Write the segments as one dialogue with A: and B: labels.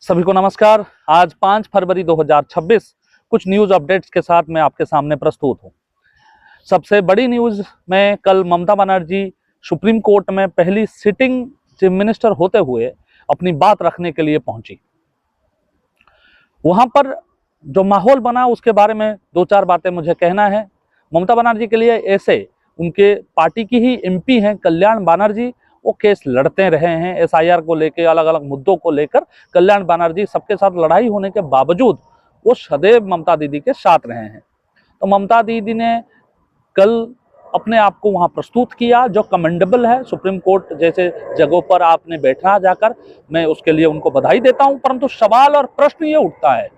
A: सभी को नमस्कार। आज 5 फरवरी 2026 कुछ न्यूज अपडेट्स के साथ मैं आपके सामने प्रस्तुत हूं। सबसे बड़ी न्यूज में कल ममता बनर्जी सुप्रीम कोर्ट में पहली सिटिंग चीफ मिनिस्टर होते हुए अपनी बात रखने के लिए पहुंची। वहां पर जो माहौल बना उसके बारे में दो चार बातें मुझे कहना है। ममता बनर्जी के लिए ऐसे उनके पार्टी की ही एमपी हैं कल्याण बनर्जी, वो केस लड़ते रहे हैं एसआईआर को लेकर, अलग अलग मुद्दों को लेकर। कल्याण बनर्जी सबके साथ लड़ाई होने के बावजूद वो सदैव ममता दीदी के साथ रहे हैं। तो ममता दीदी ने कल अपने आप को वहां प्रस्तुत किया, जो कमेंडेबल है। सुप्रीम कोर्ट जैसे जगहों पर आपने बैठा जाकर, मैं उसके लिए उनको बधाई देता हूं। परंतु सवाल और प्रश्न ये उठता है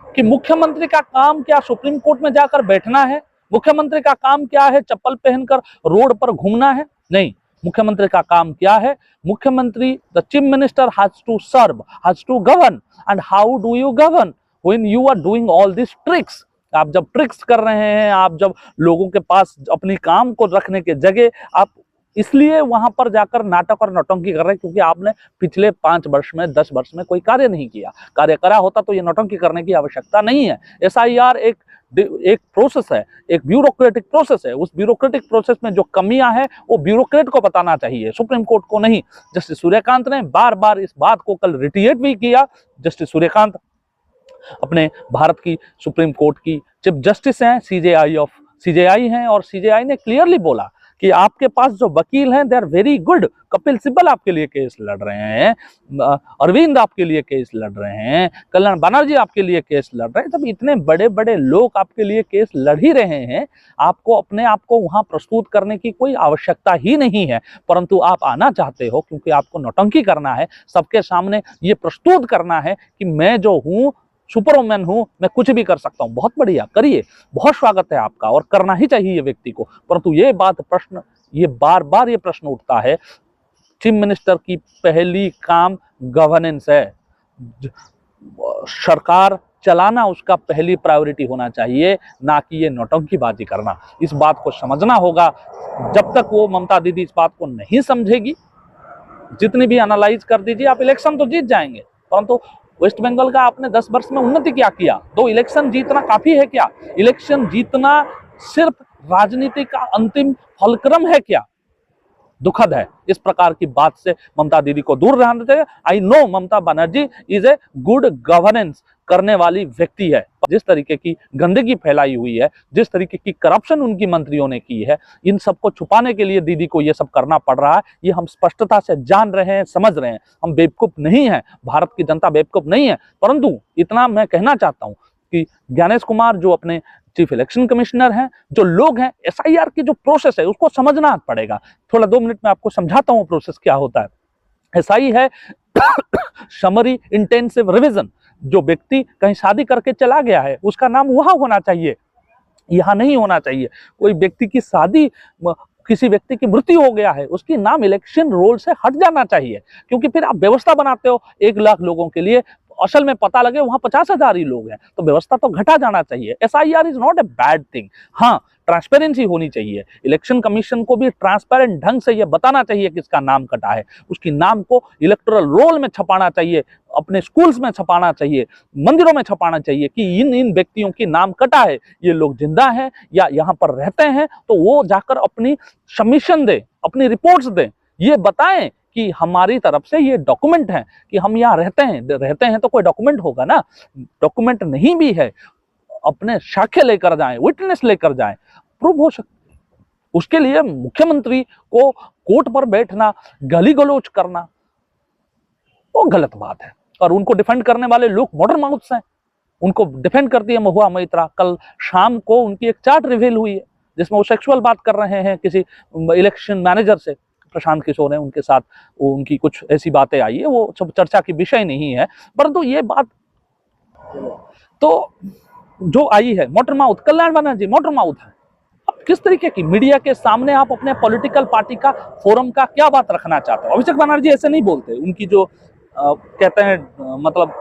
A: कि मुख्यमंत्री का काम क्या सुप्रीम कोर्ट में जाकर बैठना है? मुख्यमंत्री का काम क्या है चप्पल पहनकर रोड पर घूमना है? नहीं। मुख्यमंत्री का काम क्या है? मुख्यमंत्री, the chief minister has to serve, has to govern. And how do you govern when you are doing all this tricks? आप जब ट्रिक्स कर रहे हैं, आप जब लोगों के पास अपनी काम को रखने के जगह आप इसलिए वहां पर जाकर नाटक और नौटंकी कर रहे हैं क्योंकि आपने पिछले 5 वर्ष में 10 वर्ष में कोई कार्य नहीं किया। कार्य करा होता तो ये नौटंकी करने की आवश्यकता नहीं है। एसआईआर एक प्रोसेस है, एक ब्यूरोक्रेटिक प्रोसेस है। उस ब्यूरोक्रेटिक प्रोसेस में जो कमियां हैं वो ब्यूरोक्रेट को बताना चाहिए, सुप्रीम कोर्ट को नहीं। जस्टिस सूर्यकांत ने बार बार इस बात को कल रिटिएट भी किया। जस्टिस सूर्यकांत अपने भारत की सुप्रीम कोर्ट की चीफ जस्टिस हैं, सीजेआई हैं, और सीजेआई ने क्लियरली बोला कि आपके पास जो वकील हैं they are very good. Kapil Sibbal आपके लिए केस लड़ रहे हैं, अरविंद आपके लिए केस लड़ रहे हैं, कल्याण बनर्जी आपके लिए केस लड़ रहे हैं। तब इतने बड़े बड़े लोग आपके लिए केस लड़ ही रहे हैं, आपको अपने आप को वहां प्रस्तुत करने की कोई आवश्यकता ही नहीं है। परंतु आप आना चाहते हो क्योंकि आपको नौटंकी करना है, सबके सामने ये प्रस्तुत करना है कि मैं जो हूं सुपरमैन हूं, मैं कुछ भी कर सकता हूं। बहुत बढ़िया, करिए, बहुत स्वागत है आपका, और करना ही चाहिए ये व्यक्ति को। परंतु ये बार बार ये प्रश्न उठता है, चीफ मिनिस्टर की पहली काम गवर्नेंस है, सरकार चलाना उसका पहली प्रायोरिटी होना चाहिए, ना कि ये नौटंकीबाजी करना। इस बात को समझना होगा। जब तक वो ममता दीदी इस बात को नहीं समझेगी, जितनी भी एनालाइज कर दीजिए आप, इलेक्शन तो जीत जाएंगे, परंतु वेस्ट बंगाल का आपने 10 वर्ष में उन्नति क्या किया? 2 इलेक्शन जीतना काफी है क्या? इलेक्शन जीतना सिर्फ राजनीति का अंतिम फलक्रम है क्या? दुखद है। इस प्रकार की बात से ममता दीदी को दूर रहना चाहिए। I know Mamata Banerjee is a good governance करने वाली व्यक्ति है। जिस तरीके की गंदगी फैलाई हुई है, जिस तरीके की करप्शन उनकी मंत्रियों ने की है, इन सबको छुपाने के लिए दीदी को ये सब करना पड़ रहा है। ये हम स्पष्टता से जान रहे हैं, समझ रहे हैं। हम बेवकूफ नहीं है, भारत की जनता बेवकूफ नहीं है। परंतु इतना मैं कहना चाहता हूं कि ज्ञानेश कुमार जो अपने चीफ इलेक्शन कमिश्नर हैं, जो लोग हैं, एसआईआर की जो प्रोसेस है उसको समझना पड़ेगा। थोड़ा 2 मिनट में आपको समझाता हूं प्रोसेस क्या होता है। एसआई है समरी इंटेंसिव रिवीजन। जो व्यक्ति कहीं शादी करके चला गया है उसका नाम वहां होना चाहिए, यहां नहीं होना चाहिए। कोई व्यक्ति की शादी, किसी व्यक्ति की मृत्यु हो गया है, उसकी नाम इलेक्शन रोल से हट जाना चाहिए। क्योंकि फिर आप व्यवस्था बनाते हो 1 लाख लोगों के लिए, असल में पता लगे वहां 50,000 ही लोग हैं, तो व्यवस्था तो घटा जाना चाहिए। SIR is not a bad thing. हाँ, ट्रांसपेरेंसी होनी चाहिए। इलेक्शन कमीशन को भी ट्रांसपेरेंट ढंग से यह बताना चाहिए किसका नाम कटा है। उसकी नाम को इलेक्टोरल रोल में छपाना चाहिए, अपने स्कूल्स में छपाना चाहिए, मंदिरों में छपाना चाहिए कि इन व्यक्तियों की नाम कटा है, ये लोग जिंदा हैं या यहाँ पर रहते हैं। तो वो जाकर अपनी सबमिशन दे, अपनी रिपोर्ट्स दे, ये बताएं कि हमारी तरफ से ये डॉक्यूमेंट है कि हम यहाँ रहते हैं तो कोई डॉक्यूमेंट होगा ना। डॉक्यूमेंट नहीं भी है, अपने साक्ष्य लेकर जाएं, विटनेस लेकर जाएं, प्रूव हो सकती। उसके लिए मुख्यमंत्री को कोर्ट पर बैठना, गाली गलौज करना, वो गलत बात है। और उनको डिफेंड करने वाले लोग मॉडर्न माउथ्स हैं, उनको डिफेंड करती है महुआ मैत्रा। कल शाम को उनकी एक चार्ट रिवील हुई है जिसमें वो सेक्सुअल बात कर रहे हैं किसी इलेक्शन मैनेजर से, प्रशांत किशोर है उनके साथ, उनकी कुछ ऐसी बातें आई है, वो सब चर्चा की विषय नहीं है। परंतु ये बात तो जो आई है, motor mouth, Kalyan Banerjee motor mouth है। अब किस तरीके की मीडिया के सामने आप अपने पॉलिटिकल पार्टी का, फोरम का क्या बात रखना चाहते हो? अभिषेक बनर्जी ऐसे नहीं बोलते। उनकी जो कहते हैं, मतलब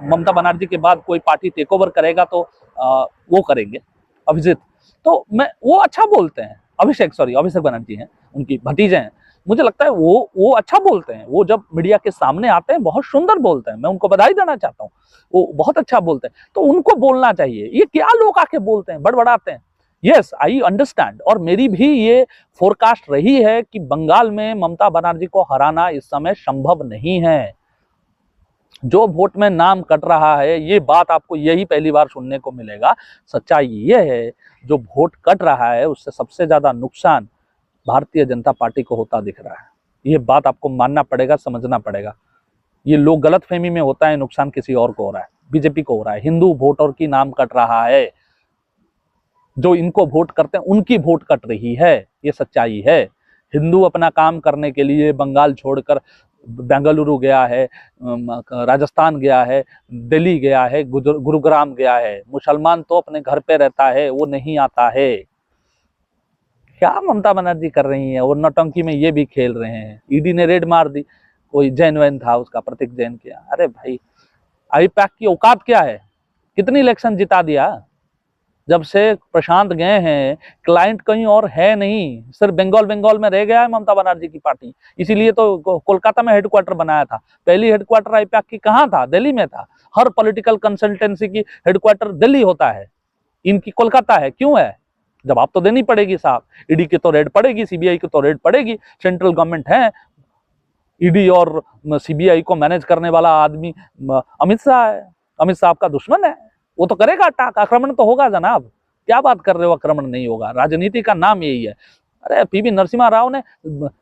A: ममता बनर्जी के बाद कोई पार्टी टेक ओवर करेगा तो वो करेंगे अभिजीत, तो मैं वो अच्छा बोलते हैं। अभिषेक बनर्जी हैं, उनकी भतीजे हैं, मुझे लगता है वो अच्छा बोलते हैं, वो जब मीडिया के सामने आते हैं बहुत सुंदर बोलते हैं, मैं उनको बधाई देना चाहता हूँ, वो बहुत अच्छा बोलते हैं, तो उनको बोलना चाहिए। ये क्या लोग आके बोलते हैं, बड़बड़ाते हैं। यस, आई अंडरस्टैंड, और मेरी भी ये फोरकास्ट रही है कि बंगाल में ममता बनर्जी को हराना इस समय संभव नहीं है। जो वोट में नाम कट रहा है, ये बात आपको यही पहली बार सुनने को मिलेगा। सच्चाई ये है, जो वोट कट रहा है उससे सबसे ज्यादा नुकसान भारतीय जनता पार्टी को होता दिख रहा है। ये बात आपको मानना पड़ेगा, समझना पड़ेगा। ये लोग गलतफहमी में होता है, नुकसान किसी और को हो रहा है, बीजेपी को हो रहा है। हिंदू वोटर की नाम कट रहा है, जो इनको वोट करते हैं उनकी वोट कट रही है, ये सच्चाई है। हिंदू अपना काम करने के लिए बंगाल छोड़कर बेंगलुरु गया है, राजस्थान गया है, दिल्ली गया है, गुरुग्राम गया है। मुसलमान तो अपने घर पे रहता है, वो नहीं आता है। क्या ममता बनर्जी कर रही है, और नौटंकी में ये भी खेल रहे हैं। ईडी ने रेड मार दी, कोई जैन वैन था, उसका प्रतीक जैन किया। अरे भाई, आईपैक की औकात क्या है? कितनी इलेक्शन जिता दिया? जब से प्रशांत गए हैं, क्लाइंट कहीं और है नहीं, सिर्फ बंगाल में रह गया है ममता बनर्जी की पार्टी। इसीलिए तो कोलकाता में हेडक्वार्टर बनाया था। पहली हेडक्वार्टर आईपैक की कहाँ था? दिल्ली में था। हर पॉलिटिकल कंसल्टेंसी की हेडक्वार्टर दिल्ली होता है, इनकी कोलकाता है। क्यों है? जवाब तो देनी पड़ेगी साहब। ईडी की तो रेड पड़ेगी, सीबीआई की तो रेड पड़ेगी। सेंट्रल गवर्नमेंट है, ईडी और सीबीआई को मैनेज करने वाला आदमी अमित शाह है। अमित शाह आपका दुश्मन है, वो तो करेगा अटैक, आक्रमण तो होगा जनाब। क्या बात कर रहे हो, आक्रमण नहीं होगा? राजनीति का नाम यही है। अरे पीवी नरसिम्हा राव ने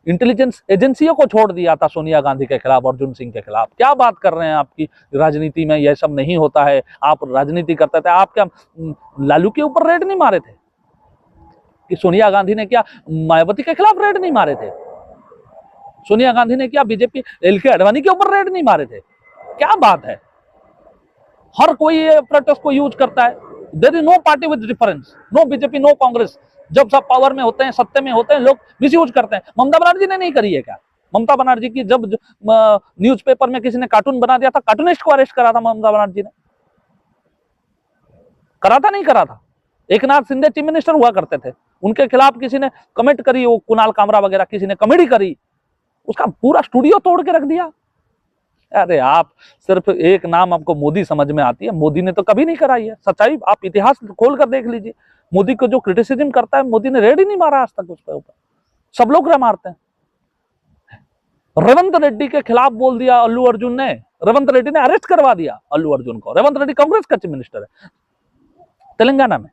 A: इंटेलिजेंस एजेंसियों को छोड़ दिया था सोनिया गांधी के खिलाफ, अर्जुन सिंह के खिलाफ। क्या बात कर रहे हैं? आपकी राजनीति में यह सब नहीं होता है, आप राजनीति करते थे। आप क्या लालू के ऊपर रेड नहीं मारे थे? कि सोनिया गांधी ने क्या मायावती के खिलाफ रेड नहीं मारे थे? सोनिया गांधी ने क्या बीजेपी एलके अडवाणी के ऊपर रेड नहीं मारे थे? क्या बात है? हर कोई ये प्रोटेस्ट को यूज करता है। There is no party with difference, no BJP, no Congress. जब सब पावर में होते हैं, सत्ते में होते हैं, लोग मिस यूज करते हैं। ममता बनर्जी ने नहीं करी है क्या? ममता बनर्जी की जब न्यूज़पेपर में किसी ने कार्टून बना दिया था, कार्टूनिस्ट को अरेस्ट करा था ममता बनर्जी ने। करा था, नहीं करा था? एक नाथ शिंदे चीफ मिनिस्टर हुआ करते थे, उनके खिलाफ किसी ने कमेंट करी, वो कुणाल कामरा वगैरह किसी ने कमेडी करी, उसका पूरा स्टूडियो तोड़ के रख दिया। अरे आप सिर्फ एक नाम आपको मोदी समझ में आती है, मोदी ने तो कभी नहीं कराई है। सच्चाई आप इतिहास खोल कर देख लीजिए। मोदी को जो क्रिटिसिज्म करता है, मोदी ने रेड ही नहीं मारा आज तक उसके ऊपर। सब लोग मारते हैं। रेवंत रेड्डी के खिलाफ बोल दिया अल्लू अर्जुन ने, रेवंत रेड्डी ने अरेस्ट करवा दिया अल्लू अर्जुन को। रेवंत रेड्डी कांग्रेस का चीफ मिनिस्टर है तेलंगाना में।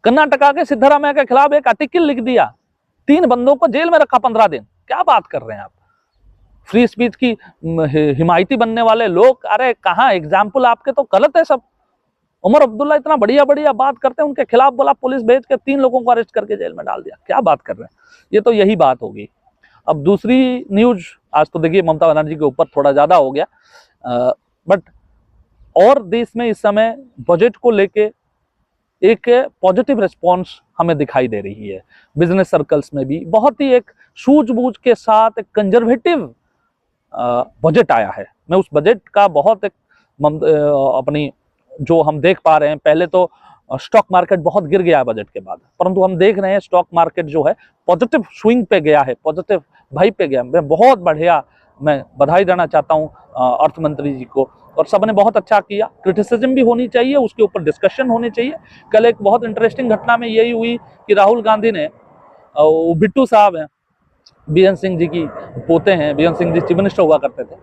A: कर्नाटका के सिद्धरामैया के खिलाफ एक आर्टिकल लिख दिया, 3 बंदों को जेल में रखा 15 दिन। क्या बात कर रहे हैं आप? फ्री स्पीच की हिमायती बनने वाले लोग, अरे कहाँ एग्जाम्पल आपके तो गलत है सब। उमर अब्दुल्ला इतना बढ़िया बढ़िया बात करते हैं, उनके खिलाफ बोला, पुलिस भेज के 3 लोगों को अरेस्ट करके जेल में डाल दिया। क्या बात कर रहे हैं? ये तो यही बात होगी। अब दूसरी न्यूज, आज तो देखिए ममता बनर्जी के ऊपर थोड़ा ज्यादा हो गया, बट और देश में इस समय बजट को लेके एक पॉजिटिव रिस्पॉन्स हमें दिखाई दे रही है। बिजनेस सर्कल्स में भी बहुत ही एक सूझबूझ के साथ एक कंजर्वेटिव बजट आया है। मैं उस बजट का बहुत एक अपनी जो हम देख पा रहे हैं, पहले तो स्टॉक मार्केट बहुत गिर गया है बजट के बाद, परंतु हम देख रहे हैं स्टॉक मार्केट जो है पॉजिटिव स्विंग पे गया है, पॉजिटिव वाइब पे गया। मैं बहुत बढ़िया, मैं बधाई देना चाहता हूँ अर्थ मंत्री जी को, और सबने बहुत अच्छा किया। क्रिटिसिज्म भी होनी चाहिए, उसके ऊपर डिस्कशन होनी चाहिए। कल एक बहुत इंटरेस्टिंग घटना में यही हुई कि राहुल गांधी ने, बिट्टू साहब हैं, बीएन सिंह जी की पोते हैं, BN Singh ji chief minister हुआ करते थे,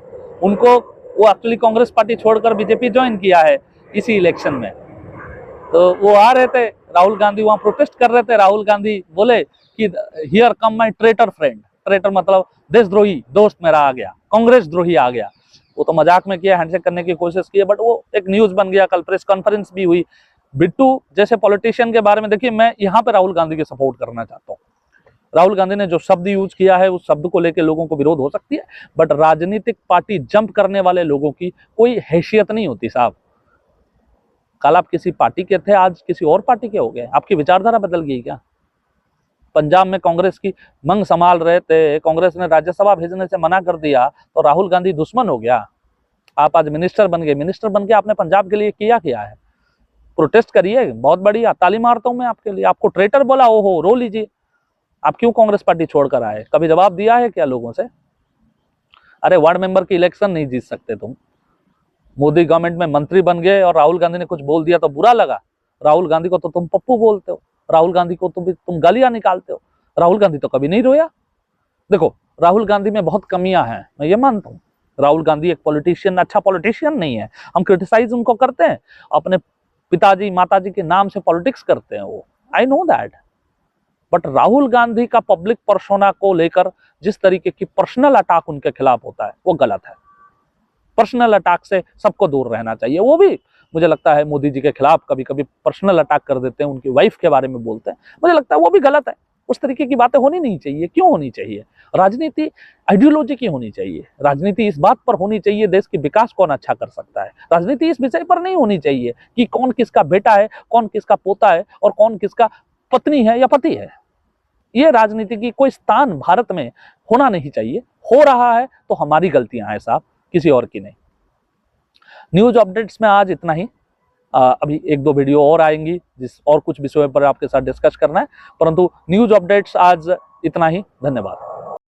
A: उनको वो एक्चुअली कांग्रेस पार्टी छोड़कर बीजेपी ज्वाइन किया है इसी इलेक्शन में। तो वो आ रहे थे, राहुल गांधी वहां प्रोटेस्ट कर रहे थे। राहुल गांधी बोले कि here come my traitor friend. Traitor मतलब देशद्रोही दोस्त मेरा आ गया, कांग्रेस द्रोही आ गया। वो तो मजाक में किया, हैंडशेक करने की कोशिश की, बट वो एक न्यूज बन गया। कल प्रेस कॉन्फ्रेंस भी हुई। बिट्टू जैसे पॉलिटिशियन के बारे में देखिए, मैं यहाँ पे राहुल गांधी की सपोर्ट करना चाहता हूँ। राहुल गांधी ने जो शब्द यूज किया है, उस शब्द को लेकर लोगों को विरोध हो सकती है, बट राजनीतिक पार्टी जंप करने वाले लोगों की कोई हैसियत नहीं होती साहब। कल आप किसी पार्टी के थे, आज किसी और पार्टी के हो गए। आपकी विचारधारा बदल गई क्या? पंजाब में कांग्रेस की मंग संभाल रहे थे, कांग्रेस ने राज्यसभा भेजने से मना कर दिया, तो राहुल गांधी दुश्मन हो गया। आप आज मिनिस्टर बन गए, मिनिस्टर बन के आपने पंजाब के लिए किया है? प्रोटेस्ट करिए, बहुत बढ़िया, ताली मारता हूं मैं आपके लिए। आपको ट्रेटर बोला, ओहो रो लीजिए। आप क्यों कांग्रेस पार्टी छोड़कर आए? कभी जवाब दिया है क्या लोगों से? अरे वार्ड मेंबर की इलेक्शन नहीं जीत सकते तुम। मोदी गवर्नमेंट में मंत्री बन गए और राहुल गांधी ने कुछ बोल दिया तो बुरा लगा। राहुल गांधी को तो तुम पप्पू बोलते हो, राहुल गांधी को तुम गालियां निकालते हो। राहुल गांधी तो कभी नहीं रोया। देखो, राहुल गांधी में बहुत कमियां हैं, मैं ये मानता हूँ। राहुल गांधी एक पॉलिटिशियन, अच्छा पॉलिटिशियन नहीं है। हम क्रिटिसाइज उनको करते हैं, अपने पिताजी माताजी के नाम से पॉलिटिक्स करते हैं वो, I know that. But Rahul Gandhi का पब्लिक पर्सोना को लेकर जिस तरीके की पर्सनल अटैक उनके खिलाफ होता है वो गलत है। पर्सनल अटैक से सबको दूर रहना चाहिए। वो भी मुझे लगता है मोदी जी के खिलाफ कभी कभी पर्सनल अटैक कर देते हैं, उनकी वाइफ के बारे में बोलते हैं, मुझे लगता है वो भी गलत है। उस तरीके की बातें होनी नहीं चाहिए। क्यों होनी चाहिए? राजनीति आइडियोलॉजी की होनी चाहिए। राजनीति इस बात पर होनी चाहिए देश के विकास कौन अच्छा कर सकता है। राजनीति इस विषय पर नहीं होनी चाहिए कि कौन किसका बेटा है, कौन किसका पोता है और कौन किसका पत्नी है या पति है। ये राजनीति की कोई स्थान भारत में होना नहीं चाहिए। हो रहा है तो हमारी गलतियां हैं साहब, किसी और की नहीं। न्यूज अपडेट्स में आज इतना ही। अभी एक दो वीडियो और आएंगी जिस और कुछ विषयों पर आपके साथ डिस्कस करना है, परंतु न्यूज अपडेट्स आज इतना ही। धन्यवाद।